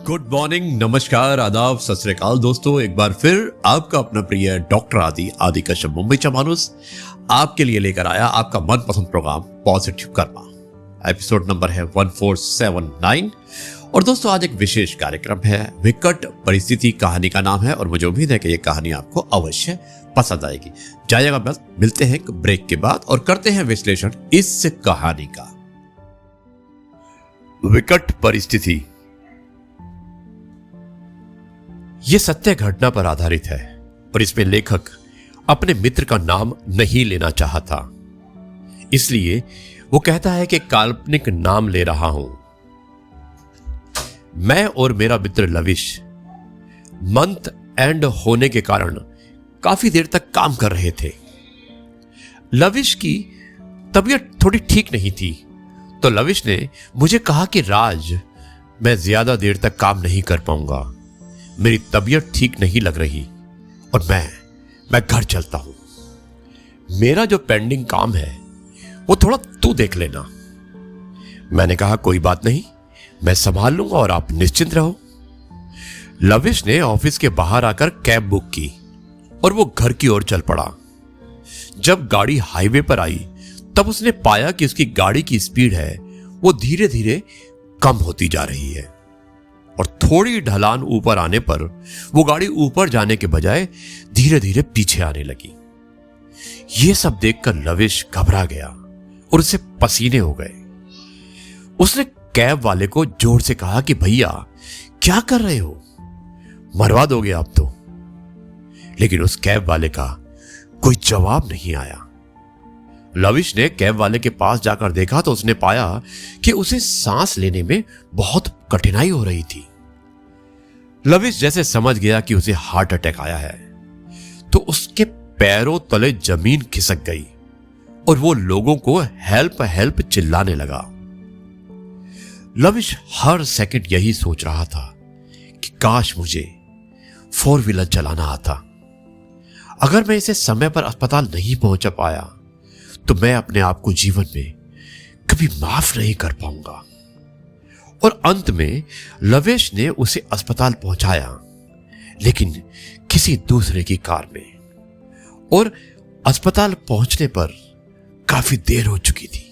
Good morning, नमस्कार, आदाब, सत श्री अकाल दोस्तों। एक बार फिर आपका अपना प्रिय डॉक्टर आदि कश्यप मुंबई चा मानुस आपके लिए लेकर आया आपका मनपसंद program positive karma. Episode number है 1479। और दोस्तों आज एक विशेष कार्यक्रम है, विकट परिस्थिति कहानी का नाम है और मुझे उम्मीद है कि ये कहानी आपको अवश्य पसंद आएगी। जाइएगा, बस मिलते हैं ब्रेक के बाद और करते हैं विश्लेषण इस कहानी का। विकट परिस्थिति ये सत्य घटना पर आधारित है, पर इसमें लेखक अपने मित्र का नाम नहीं लेना चाहता, इसलिए वो कहता है कि काल्पनिक नाम ले रहा हूं। मैं और मेरा मित्र लविश मंथ एंड होने के कारण काफी देर तक काम कर रहे थे। लविश की तबीयत थोड़ी ठीक नहीं थी, तो लविश ने मुझे कहा कि राज, मैं ज्यादा देर तक काम नहीं कर पाऊंगा, मेरी तबीयत ठीक नहीं लग रही और मैं घर चलता हूं। मेरा जो पेंडिंग काम है वो थोड़ा तू देख लेना। मैंने कहा कोई बात नहीं, मैं संभाल लूंगा और आप निश्चिंत रहो। लविश ने ऑफिस के बाहर आकर कैब बुक की और वो घर की ओर चल पड़ा। जब गाड़ी हाईवे पर आई तब उसने पाया कि उसकी गाड़ी की स्पीड है वो धीरे धीरे कम होती जा रही है और थोड़ी ढलान ऊपर आने पर वो गाड़ी ऊपर जाने के बजाय धीरे धीरे पीछे आने लगी। ये सब देखकर लविश घबरा गया और उसे पसीने हो गए। उसने कैब वाले को जोर से कहा कि भैया क्या कर रहे हो, मरवा दोगे आप तो। लेकिन उस कैब वाले का कोई जवाब नहीं आया। लविश ने कैब वाले के पास जाकर देखा तो उसने पाया कि उसे सांस लेने में बहुत कठिनाई हो रही थी। लविश जैसे समझ गया कि उसे हार्ट अटैक आया है, तो उसके पैरों तले जमीन खिसक गई और वो लोगों को हेल्प हेल्प चिल्लाने लगा। लविश हर सेकंड यही सोच रहा था कि काश मुझे 4 व्हीलर चलाना आता। अगर मैं इसे समय पर अस्पताल नहीं पहुंच पाया तो मैं अपने आप को जीवन में कभी माफ नहीं कर पाऊंगा। और अंत में लवेश ने उसे अस्पताल पहुंचाया, लेकिन किसी दूसरे की कार में। और अस्पताल पहुंचने पर काफी देर हो चुकी थी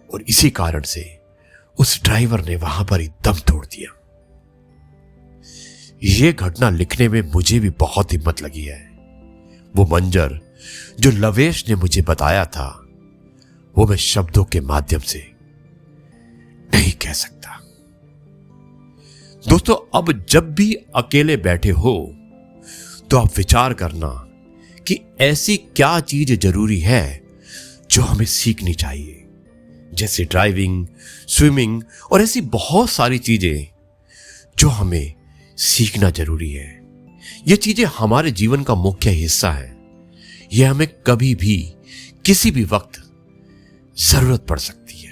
और इसी कारण से उस ड्राइवर ने वहां पर ही दम तोड़ दिया। यह घटना लिखने में मुझे भी बहुत हिम्मत लगी है। वो मंजर जो लवेश ने मुझे बताया था वो मैं शब्दों के माध्यम से नहीं कह सकता। दोस्तों, अब जब भी अकेले बैठे हो तो आप विचार करना कि ऐसी क्या चीज जरूरी है जो हमें सीखनी चाहिए, जैसे ड्राइविंग, स्विमिंग और ऐसी बहुत सारी चीजें जो हमें सीखना जरूरी है। ये चीजें हमारे जीवन का मुख्य हिस्सा है। यह हमें कभी भी किसी भी वक्त जरूरत पड़ सकती है।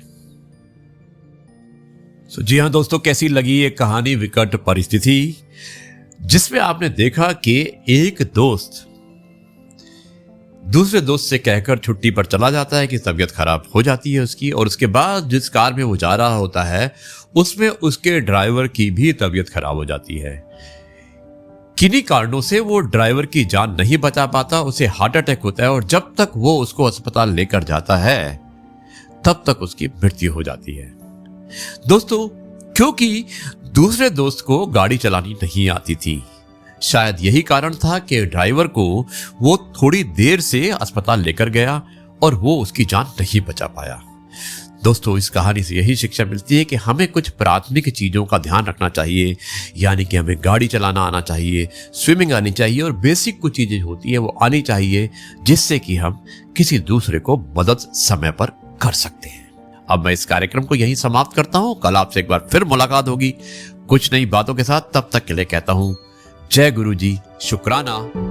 जी हाँ दोस्तों, कैसी लगी ये कहानी विकट परिस्थिति, जिसमें आपने देखा कि एक दोस्त दूसरे दोस्त से कहकर छुट्टी पर चला जाता है कि तबीयत खराब हो जाती है उसकी, और उसके बाद जिस कार में वो जा रहा होता है उसमें उसके ड्राइवर की भी तबीयत खराब हो जाती है। किन्हीं कारणों से वो ड्राइवर की जान नहीं बचा पाता, उसे हार्ट अटैक होता है और जब तक वो उसको अस्पताल लेकर जाता है तब तक उसकी मृत्यु हो जाती है। दोस्तों, क्योंकि दूसरे दोस्त को गाड़ी चलानी नहीं आती थी, शायद यही कारण था कि ड्राइवर को वो थोड़ी देर से अस्पताल लेकर गया और वो उसकी जान नहीं बचा पाया। दोस्तों, इस कहानी से यही शिक्षा मिलती है कि हमें कुछ प्राथमिक चीज़ों का ध्यान रखना चाहिए, यानी कि हमें गाड़ी चलाना आना चाहिए, स्विमिंग आनी चाहिए और बेसिक कुछ चीज़ें होती हैं वो आनी चाहिए, जिससे कि हम किसी दूसरे को मदद समय पर कर सकते हैं। अब मैं इस कार्यक्रम को यहीं समाप्त करता हूं। कल आपसे एक बार फिर मुलाकात होगी कुछ नई बातों के साथ। तब तक के लिए कहता हूं जय गुरु जी, शुक्राना।